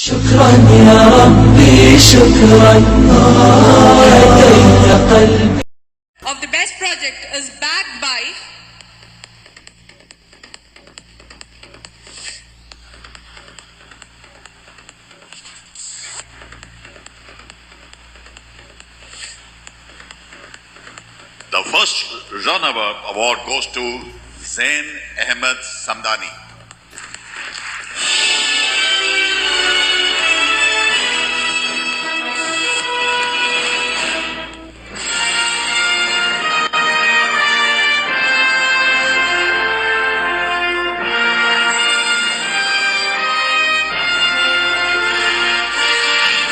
شكرا يا ربي شكرا هديت قلبي. Of the best project is backed by The first runner-up award goes to Zain Ahmed Samdani.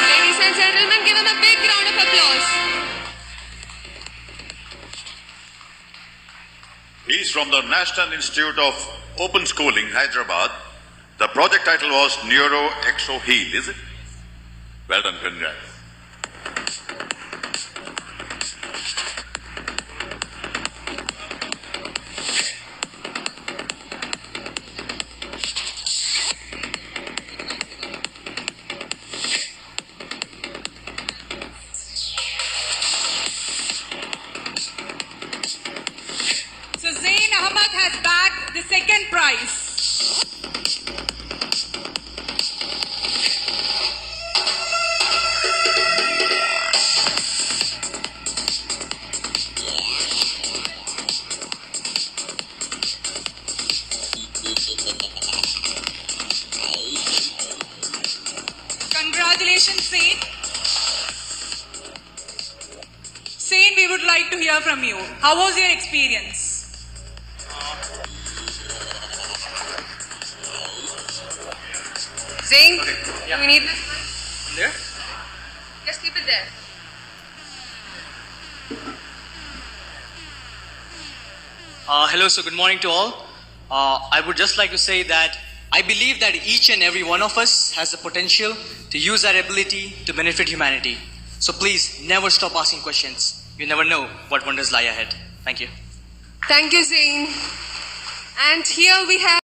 Ladies and gentlemen, give him a big round of applause. He is from the National Institute of Open Schooling, Hyderabad. The project title was Neuro Exo Heal, is it? Well done, congrats. So Zain Ahmed has bagged the second prize. Congratulations, Zain. Zain, we would like to hear from you. How was your experience? Zain, do we need this one? There? Just keep it there. Hello, so good morning to all. I would just like to say that I believe that each and every one of us has the potential to use our ability to benefit humanity. So please never stop asking questions. You never know what wonders lie ahead. Thank you. Thank you, Zain. And here we have